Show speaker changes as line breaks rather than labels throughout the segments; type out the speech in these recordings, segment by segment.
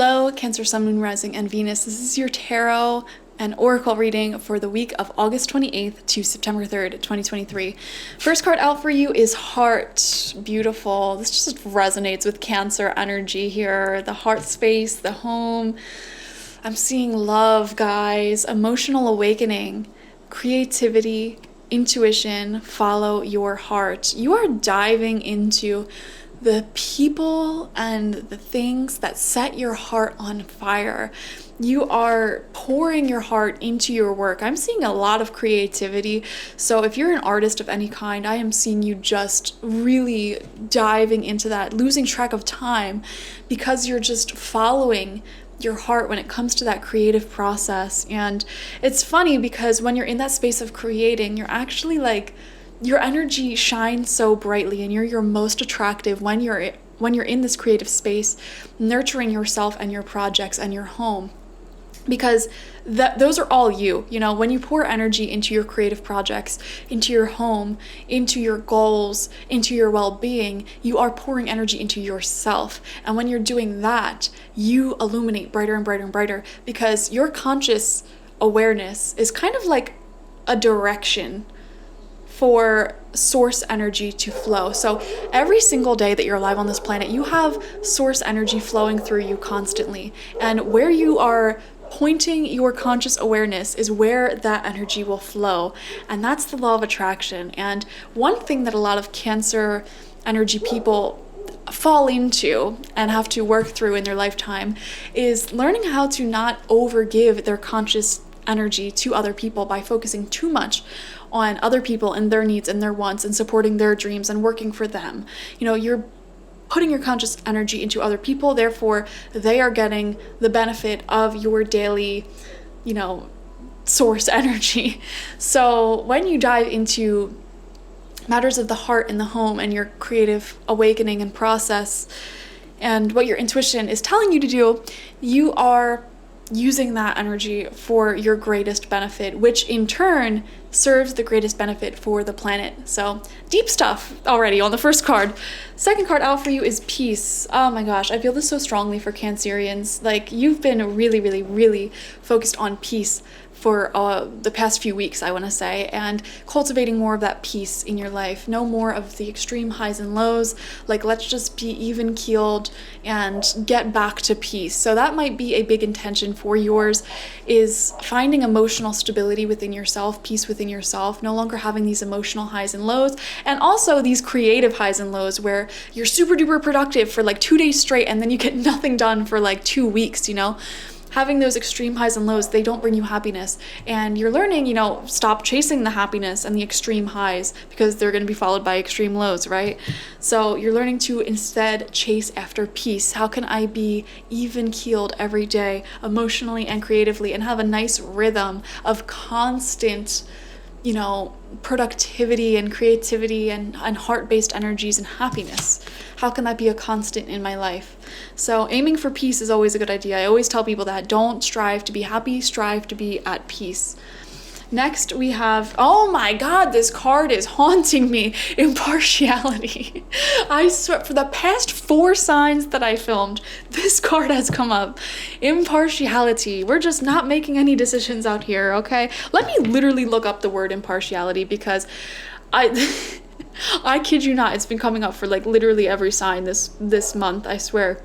Hello, Cancer, Sun, Moon, Rising, and Venus. This is your tarot and oracle reading for the week of August 28th to September 3rd, 2023. First card out for you is Heart. Beautiful. This just resonates with Cancer energy here. The heart space, the home. I'm seeing love, guys. Emotional awakening, creativity, intuition. Follow your heart. You are diving into the people and the things that set your heart on fire. You are pouring your heart into your work. I'm seeing a lot of creativity. So if you're an artist of any kind, I am seeing you just really diving into that, losing track of time because you're just following your heart when it comes to that creative process. And it's funny because when you're in that space of creating, you're actually like, your energy shines so brightly and you're your most attractive when you're in this creative space, nurturing yourself and your projects and your home. Because those are all you know, when you pour energy into your creative projects, into your home, into your goals, into your well-being, you are pouring energy into yourself. And when you're doing that, you illuminate brighter and brighter and brighter because your conscious awareness is kind of like a direction for source energy to flow. So every single day that you're alive on this planet, you have source energy flowing through you constantly. And where you are pointing your conscious awareness is where that energy will flow. And that's the law of attraction. And one thing that a lot of Cancer energy people fall into and have to work through in their lifetime is learning how to not overgive their conscious energy to other people by focusing too much on other people and their needs and their wants and supporting their dreams and working for them. You know, you're putting your conscious energy into other people, therefore they are getting the benefit of your daily, you know, source energy. So when you dive into matters of the heart and the home and your creative awakening and process and what your intuition is telling you to do, you are using that energy for your greatest benefit, which in turn serves the greatest benefit for the planet. So deep stuff already on the first card. Second card out for you is Peace. Oh my gosh, I feel this so strongly for Cancerians. Like, you've been really, really, really focused on peace for the past few weeks, I want to say, and cultivating more of that peace in your life. No more of the extreme highs and lows. Like, let's just be even keeled and get back to peace. So that might be a big intention for yours, is finding emotional stability within yourself, peace within yourself, no longer having these emotional highs and lows, and also these creative highs and lows where you're super duper productive for like 2 days straight and then you get nothing done for like 2 weeks, you know? Having those extreme highs and lows, they don't bring you happiness. And you're learning, you know, stop chasing the happiness and the extreme highs because they're going to be followed by extreme lows, right? So you're learning to instead chase after peace. How can I be even keeled every day, emotionally and creatively, and have a nice rhythm of constant, you know, productivity and creativity and heart-based energies and happiness? How can that be a constant in my life? So aiming for peace is always a good idea. I always tell people that don't strive to be happy, strive to be at peace. Next we have, oh my God, this card is haunting me, Impartiality. I swear, for the past 4 signs that I filmed, this card has come up. Impartiality. We're just not making any decisions out here, okay? Let me literally look up the word impartiality because I kid you not, it's been coming up for like literally every sign this month, I swear.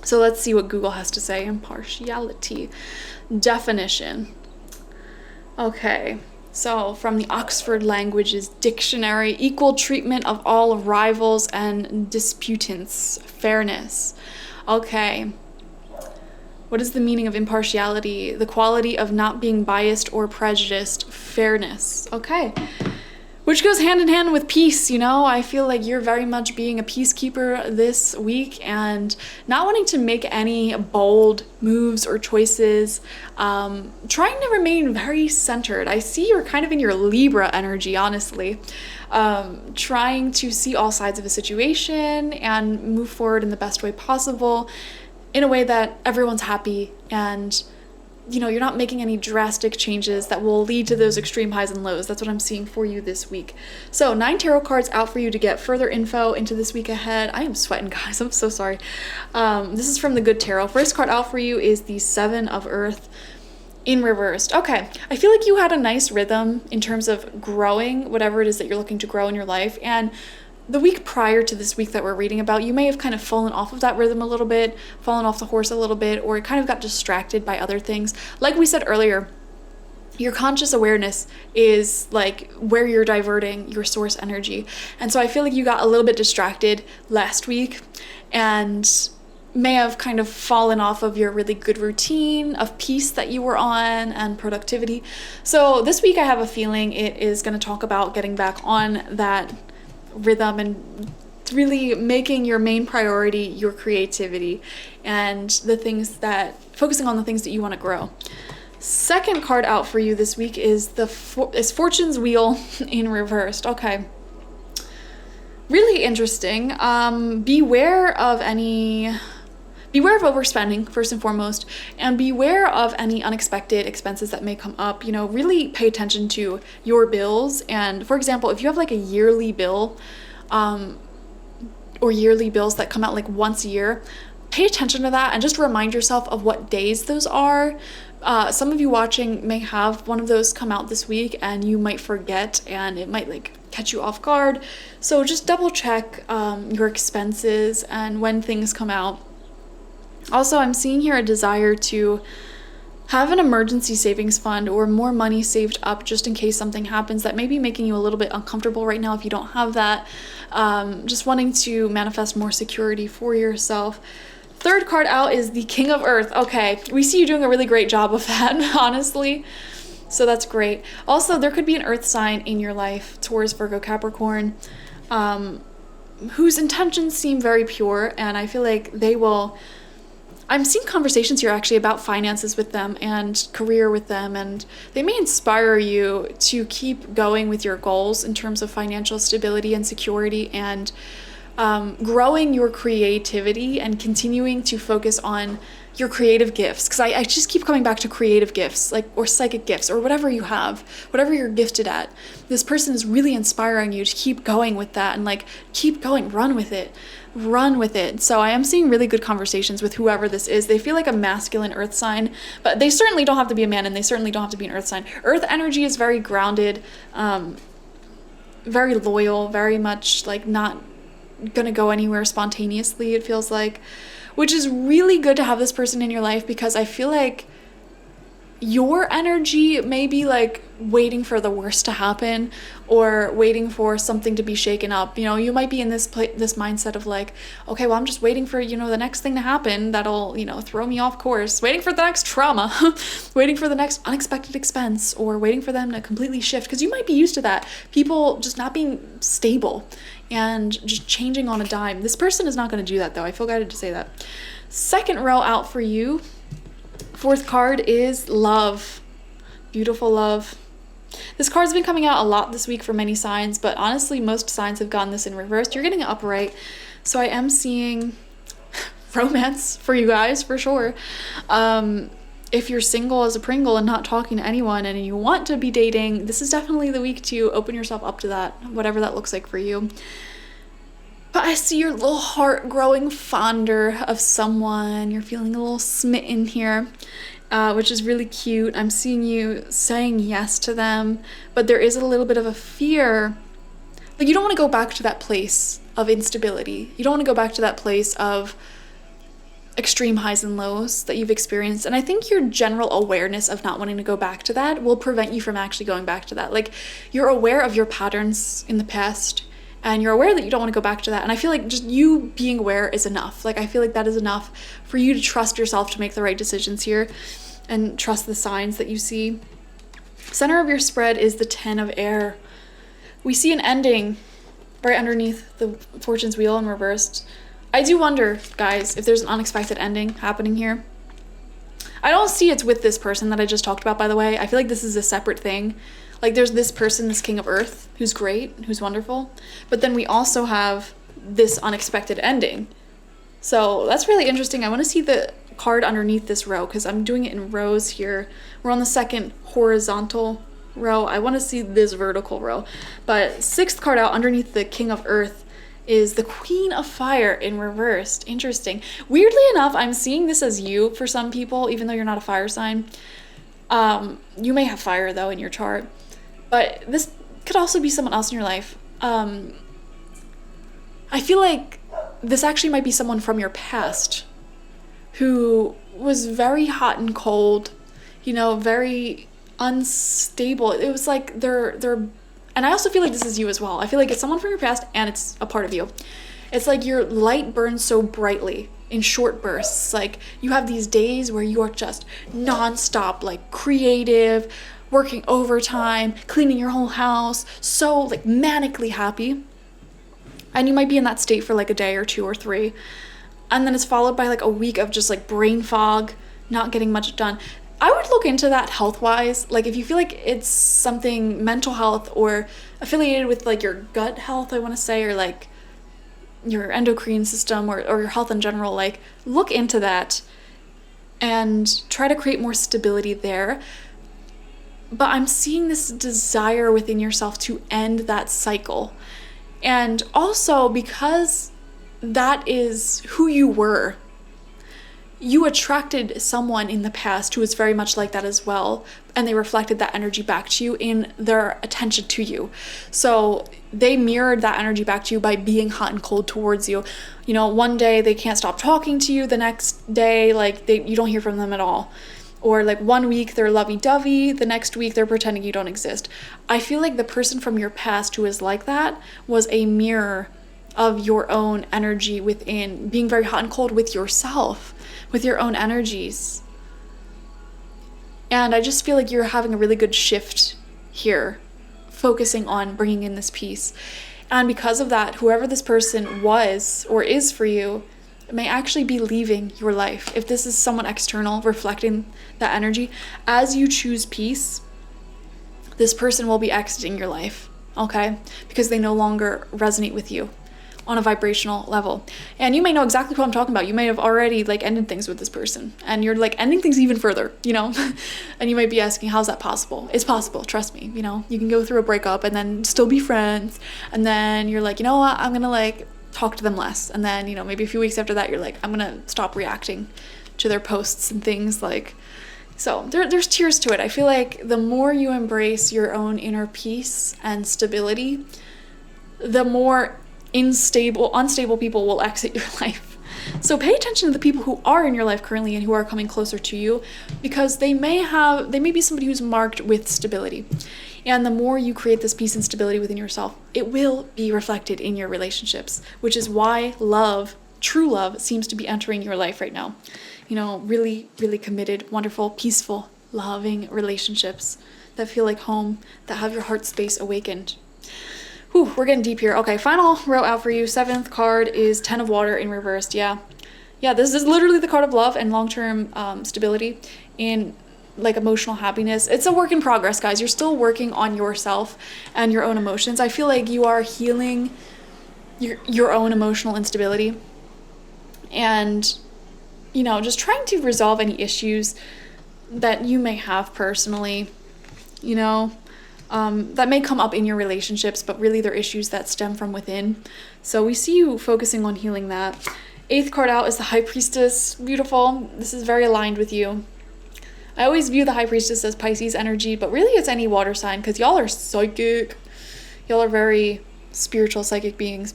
So let's see what Google has to say. Impartiality. Definition. Okay, so from the Oxford Languages Dictionary, equal treatment of all rivals and disputants, fairness. Okay, what is the meaning of impartiality? The quality of not being biased or prejudiced, fairness. Okay, which goes hand in hand with peace, you know? I feel like you're very much being a peacekeeper this week and not wanting to make any bold moves or choices, trying to remain very centered. I see you're kind of in your Libra energy, honestly, trying to see all sides of a situation and move forward in the best way possible, in a way that everyone's happy and you're not making any drastic changes that will lead to those extreme highs and lows. That's what I'm seeing for you this week. So 9 tarot cards out for you to get further info into this week ahead. I am sweating, guys. I'm so sorry. This is from the Good Tarot. First card out for you is the 7 of Earth in reversed. Okay, I feel like you had a nice rhythm in terms of growing whatever it is that you're looking to grow in your life. And the week prior to this week that we're reading about, you may have kind of fallen off of that rhythm a little bit, fallen off the horse a little bit, or kind of got distracted by other things. Like we said earlier, your conscious awareness is like where you're diverting your source energy. And so I feel like you got a little bit distracted last week and may have kind of fallen off of your really good routine of peace that you were on and productivity. So this week I have a feeling it is going to talk about getting back on that rhythm and really making your main priority your creativity and focusing on the things that you want to grow. Second card out for you this week is Fortune's Wheel in reversed. Okay, really interesting. Beware of overspending, first and foremost, and beware of any unexpected expenses that may come up. Really pay attention to your bills. And for example, if you have like a yearly bill, or yearly bills that come out like once a year, pay attention to that and just remind yourself of what days those are. Some of you watching may have one of those come out this week and you might forget and it might like catch you off guard. So just double check your expenses and when things come out. Also, I'm seeing here a desire to have an emergency savings fund or more money saved up just in case something happens that may be making you a little bit uncomfortable right now if you don't have that. Just wanting to manifest more security for yourself. Third card out is the King of Earth. Okay, we see you doing a really great job of that, honestly. So that's great. Also, there could be an earth sign in your life, Taurus, Virgo, Capricorn, whose intentions seem very pure, and I feel like I'm seeing conversations here actually about finances with them and career with them, and they may inspire you to keep going with your goals in terms of financial stability and security and growing your creativity and continuing to focus on your creative gifts. Because I just keep coming back to creative gifts, or psychic gifts, or whatever you have, whatever you're gifted at. This person is really inspiring you to keep going with that and keep going, run with it. So I am seeing really good conversations with whoever this is. They feel like a masculine earth sign, but they certainly don't have to be a man and they certainly don't have to be an earth sign. Earth energy is very grounded, very loyal, very much not gonna go anywhere spontaneously, it feels like, which is really good to have this person in your life because I feel like your energy may be waiting for the worst to happen or waiting for something to be shaken up. You might be in this mindset of okay, well, I'm just waiting for, the next thing to happen that'll, throw me off course, waiting for the next trauma, waiting for the next unexpected expense, or waiting for them to completely shift. Because you might be used to that. People just not being stable and just changing on a dime. This person is not going to do that, though. I feel guided to say that. Second row out for you. Fourth card is love. Beautiful love. This card's been coming out a lot this week for many signs, but honestly, most signs have gotten this in reverse. You're getting it upright. So I am seeing romance for you guys, for sure. If you're single as a Pringle and not talking to anyone and you want to be dating, this is definitely the week to open yourself up to that, whatever that looks like for you. But I see your little heart growing fonder of someone. You're feeling a little smitten here, which is really cute. I'm seeing you saying yes to them, but there is a little bit of a fear. You don't want to go back to that place of instability. You don't want to go back to that place of extreme highs and lows that you've experienced. And I think your general awareness of not wanting to go back to that will prevent you from actually going back to that. You're aware of your patterns in the past, and you're aware that you don't want to go back to that. And I feel like just you being aware is enough. I feel like that is enough for you to trust yourself to make the right decisions here and trust the signs that you see. Center of your spread is the 10 of Air. We see an ending right underneath the Fortune's Wheel in reversed. I do wonder, guys, if there's an unexpected ending happening here. I don't see it's with this person that I just talked about, by the way. I feel like this is a separate thing. There's this person, this King of Earth, who's great, who's wonderful. But then we also have this unexpected ending. So that's really interesting. I want to see the card underneath this row, because I'm doing it in rows here. We're on the second horizontal row. I want to see this vertical row. But 6th card out underneath the King of Earth is the Queen of Fire in reversed. Interesting. Weirdly enough, I'm seeing this as you for some people, even though you're not a fire sign. You may have fire though in your chart, but this could also be someone else in your life. I feel like this actually might be someone from your past who was very hot and cold, very unstable. It was like they're and I also feel like this is you as well. I feel like it's someone from your past and it's a part of you. It's like your light burns so brightly in short bursts. Like you have these days where you are just nonstop, like creative, working overtime, cleaning your whole house, so like manically happy. And you might be in that state for like a day or 2 or 3. And then it's followed by like a week of just like brain fog, not getting much done. I would look into that health-wise. Like if you feel like it's something mental health or affiliated with like your gut health, I want to say, or like your endocrine system or your health in general, like look into that and try to create more stability there. But I'm seeing this desire within yourself to end that cycle. And also because that is who you were, you attracted someone in the past who was very much like that as well, and they reflected that energy back to you in their attention to you. So they mirrored that energy back to you by being hot and cold towards you. One day they can't stop talking to you, the next day like you don't hear from them at all. Or like one week they're lovey-dovey, the next week they're pretending you don't exist. I feel like the person from your past who is like that was a mirror of your own energy within, being very hot and cold with yourself, with your own energies. And I just feel like you're having a really good shift here, focusing on bringing in this peace. And because of that, whoever this person was or is for you may actually be leaving your life. If this is someone external reflecting that energy, as you choose peace, this person will be exiting your life, okay? Because they no longer resonate with you on a vibrational level. And you may know exactly what I'm talking about. You may have already like ended things with this person and you're like ending things even further, and you might be asking, how's that possible? It's possible, trust me. You can go through a breakup and then still be friends, and then you're like, you know what, I'm gonna like talk to them less, and then maybe a few weeks after that you're like, I'm gonna stop reacting to their posts and things. Like, so there's tiers to it. I feel like the more you embrace your own inner peace and stability, the more unstable people will exit your life. So pay attention to the people who are in your life currently and who are coming closer to you, because they may be somebody who's marked with stability. And the more you create this peace and stability within yourself, it will be reflected in your relationships, which is why true love seems to be entering your life right now. Really, really committed, wonderful, peaceful, loving relationships that feel like home, that have your heart space awakened. Whew, we're getting deep here. Okay, final row out for you. 7th card is 10 of Water in reversed. Yeah, this is literally the card of love and long-term stability in like emotional happiness. It's a work in progress, guys. You're still working on yourself and your own emotions. I feel like you are healing your own emotional instability and just trying to resolve any issues that you may have personally, that may come up in your relationships, but really they're issues that stem from within. So we see you focusing on healing that. 8th card out is the High Priestess. Beautiful. This is very aligned with you. I always view the High Priestess as Pisces energy, but really it's any water sign, because y'all are psychic. Y'all are very spiritual, psychic beings,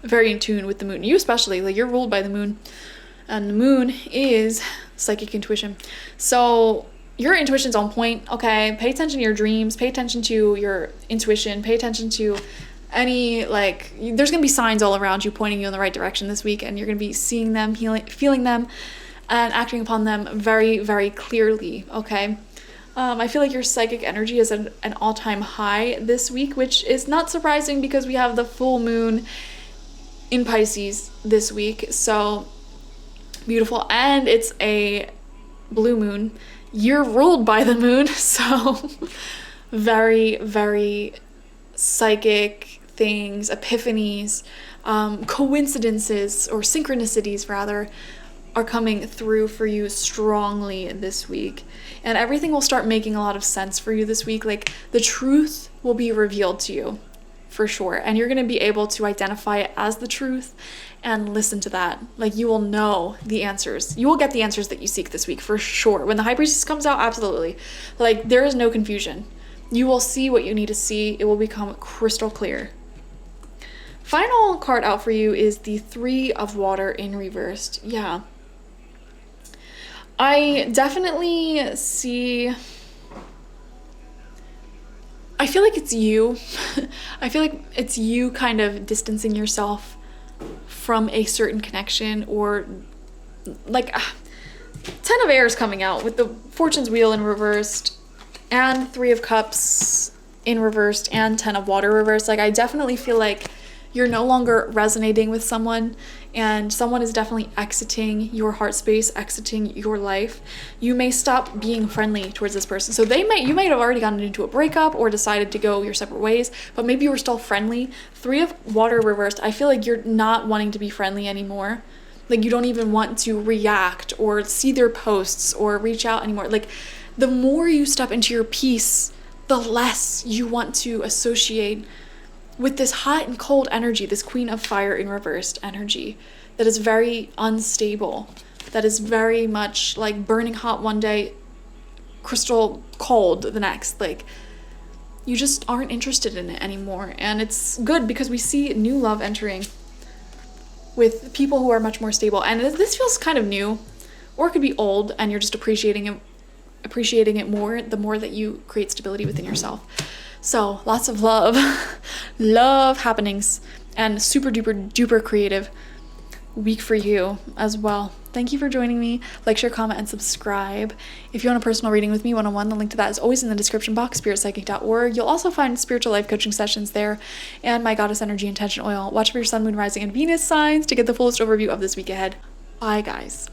very in tune with the moon. You especially, like, you're ruled by the moon, and the moon is psychic intuition. So your intuition's on point, okay? Pay attention to your dreams, pay attention to your intuition, pay attention to any, like, there's gonna be signs all around you pointing you in the right direction this week, and you're gonna be seeing them, feeling them, and acting upon them very, very clearly, okay? I feel like your psychic energy is at an all-time high this week, which is not surprising because we have the full moon in Pisces this week, so beautiful. And it's a blue moon. You're ruled by the moon, so very, very psychic things, epiphanies, coincidences, or synchronicities rather, are coming through for you strongly this week. And everything will start making a lot of sense for you this week. Like the truth will be revealed to you for sure. And you're going to be able to identify it as the truth and listen to that. Like you will know the answers. You will get the answers that you seek this week for sure. When the High Priestess comes out, absolutely. Like there is no confusion. You will see what you need to see. It will become crystal clear. Final card out for you is the Three of Water in reversed. Yeah. I definitely see... I feel like it's you. I feel like it's you kind of distancing yourself from a certain connection, or like 10 of Air is coming out with the Fortune's Wheel in reversed and 3 of Cups in reversed and 10 of Water reversed. Like I definitely feel like you're no longer resonating with someone, and someone is definitely exiting your heart space, exiting your life. You may stop being friendly towards this person. So you might have already gotten into a breakup or decided to go your separate ways, but maybe you were still friendly. 3 of Water reversed, I feel like you're not wanting to be friendly anymore. Like you don't even want to react or see their posts or reach out anymore. Like the more you step into your peace, the less you want to associate with this hot and cold energy, this Queen of Fire in reversed energy that is very unstable, that is very much like burning hot one day, crystal cold the next. Like you just aren't interested in it anymore. And it's good because we see new love entering with people who are much more stable. And this feels kind of new, or it could be old and you're just appreciating it more the more that you create stability within yourself. So lots of love, love happenings, and super duper duper creative week for you as well. Thank you for joining me. Like, share, comment, and subscribe. If you want a personal reading with me one-on-one, the link to that is always in the description box, spiritpsychic.org. You'll also find spiritual life coaching sessions there and my Goddess Energy Intention Oil. Watch for your Sun, Moon, Rising, and Venus signs to get the fullest overview of this week ahead. Bye, guys.